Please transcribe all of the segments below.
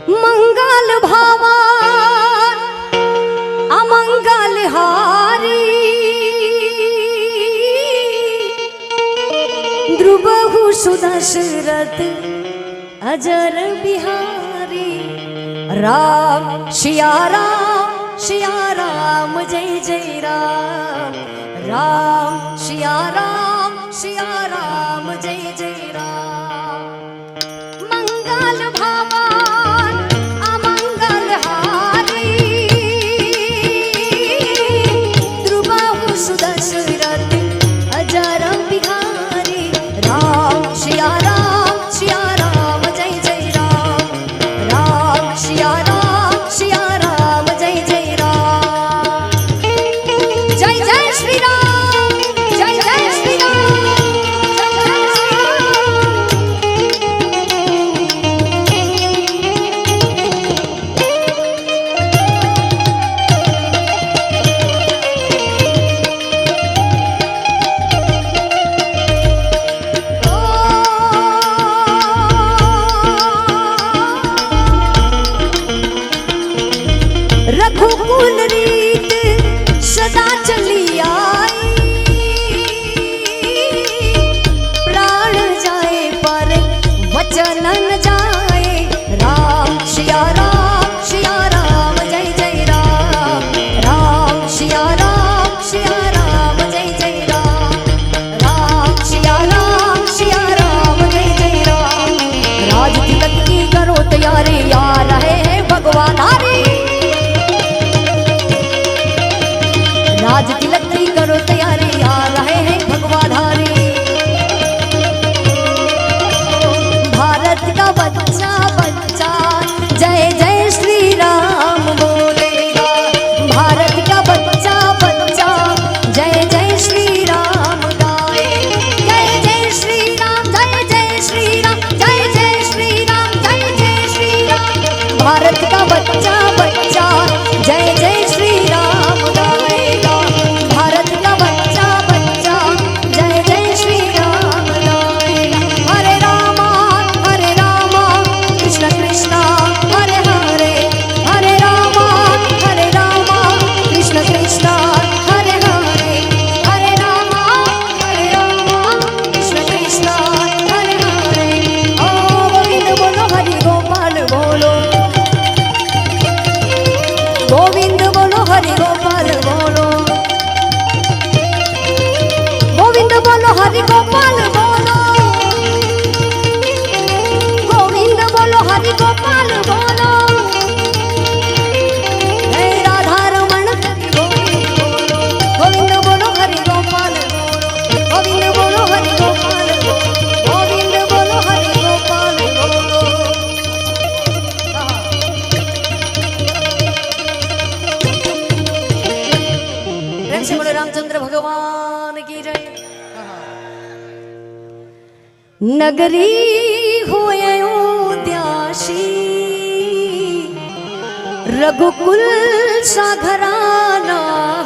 मंगल भावा अमंगल हारी ध्रुवहु सुदशरथ अजर बिहारी राम सिया राम जय जय राम राम सिया राम जय जय राम मंगल भवन अमंगल हारी ध्रुवहु सुदशरथ अजर बिहारी राम सिया राम जय जय राम राम सिया राम जय जय राम जय जय श्री राम जय जय श्री राम जय जय श्री रघुकुल रीत सदा चली आई प्राण जाए पर वचन न जाए राम सिया राम जय जय राम राम सिया राम जय जय राम राम सिया राम जय जय राम राज तिलक की करो तैयारी आ रहे हैं भगवान हरि राज तिलक की करो तैयारी आ रहे हैं भगवान हरि भारत का बच्चा बच्चा जय जय श्री राम बोलेगा भारत का बच्चा बच्चा जय जय श्री राम गाए जय जय श्री राम जय जय श्री राम जय जय श्री राम जय जय श्री राम भारत का बच्चा बच्चा जय जय श्री राम गाएगा भारत का बच्चा बच्चा जय जय श्री राम गाएगा हरे रामा कृष्ण कृष्ण हरे हरे हरे रामा कृष्ण कृष्ण हरे हरे हरे रामा कृष्ण कृष्ण हरे हरे ओ गोविंद बोलो हरि गोपाल बोलो गोविंद बोलो हरि गोपाल बोलो गोविंद बोलो हरि गोपाल बोलो गोविंद बोलो हरि गोपाल बोलो हे राधा रमण हरि गोविंद बोलो गोविंद बोलो हरि गोपाल बोलो गोविंद बोलो हरि गोपाल बोलो गोविंद बोलो हरि गोपाल बोलो प्रेम से बोले रामचंद्र भगवान की जय नगरी होए अयोध्यासी रघुकुल सा घराना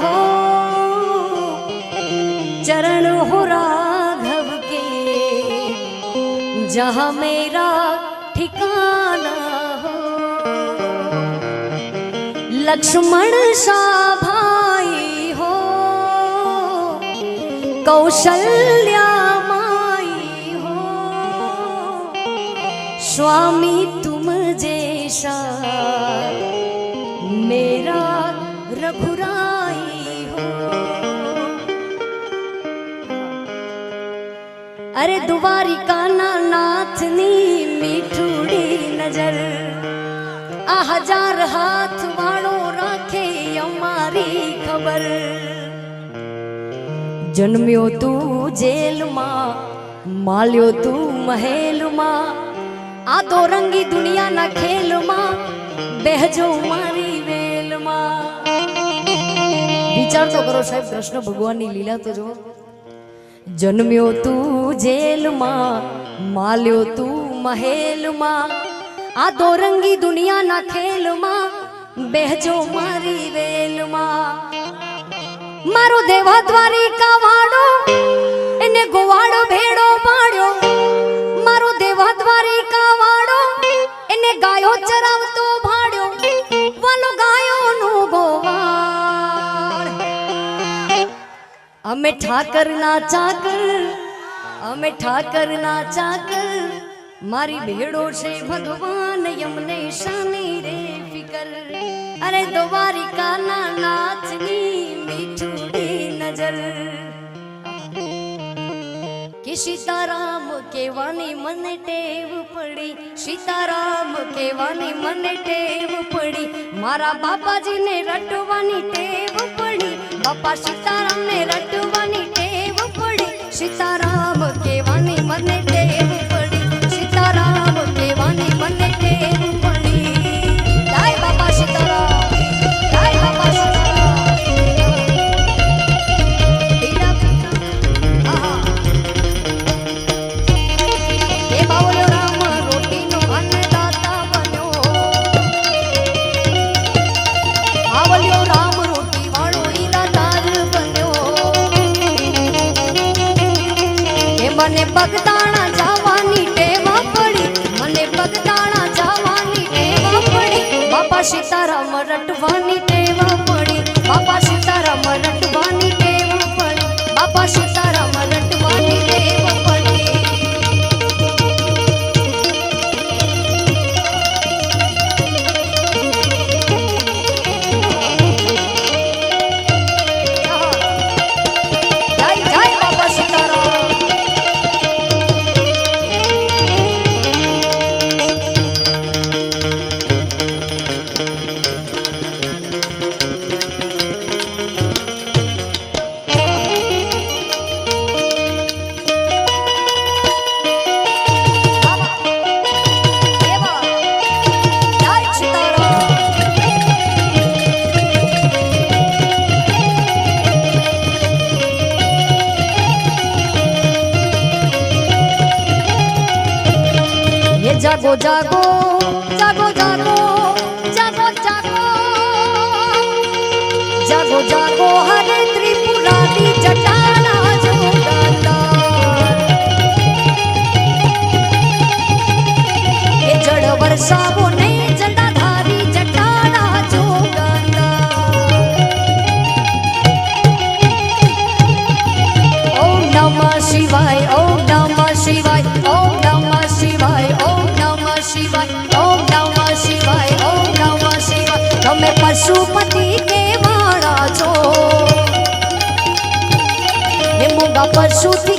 हो चरण हो राघव के जहाँ मेरा ठिकाना हो लक्ष्मण सा भाई हो कौशल्या स्वामी तुम जैसा मेरा रघुराई हो अरे द्वारिका नाथनी मीठुड़ी नजर आ हजार हाथ वाड़ो राखे अमारी खबर जन्म्यो तू जेल मां माल्यो तू महल मां आ दो रंगी दुनिया ना खेल मां बेहजो मारी वेल मां विचार तो करो साहेब कृष्ण भगवान ની લીલા તો જો जन्म्यो तू जेल मां माल्यो तू महल मां आ दो रंगी दुनिया ना खेल मां बेहजो मारी वेल मां मारो देवा द्वारिका वाड़ो एने गोवाड़ो भेड़ो पाड़्यो मारो देवा द्वारिका वाड़ो एने ગાયો ચરાવતો ભાડ્યો વાલો ગાયોનું ગોવાળ અમે ઠાકરના ચાકર અમે ઠાકરના ચાકર મારી ભેડો છે ભગવાન યમને શાની રે ફિકર અરે દ્વારિકાના નાચની મીઠુડી નજર કે સીતારામ કેવાની મને ટેવ પડી સીતારામ કેવાની મને ટેવ પડી મારા બાપાજીને રટવાની ટેવ પડી બાપા સીતારામને રટવાની ટેવ પડી સીતારામ કેવાની મને ટેવ પડી સીતારામ કેવાની મને ટેવ પડી જય બાપા સીતારામ જય બાપા સીતારામ એ બાવળ્યો રામ રોટીનો અન્નદાતા બન્યો બાવળ્યો રામ રોટી વાળો ઈરાદાર બન્યો એ મને બગદાણા જવાની ટેવ પડી મને બગદાણા જવાની ટેવ પડી બાપા સીતારામ રટવાની ટેવ પડી બાપા સીતારામ રટવાની ટેવ પડી બાપા સીતારામ રટવાની ટેવ પડી જય જય બાપા સીતારામ जागो जागो जागो जागो जागो जागो जागो जागो हरे त्रिपुरारी जटाना जोगादार ये जड़ वर्षावो ने जटाधारी जटाना जोगादार ओम नमः शिवाय ओम नमः शिवाय ओम नमः शिवाय ओम नमः शिवाय ओम नमः शिवाय ओम नमः शिवाय તમે પશુપતિ કે વાળા છો હે મોગા પશુથી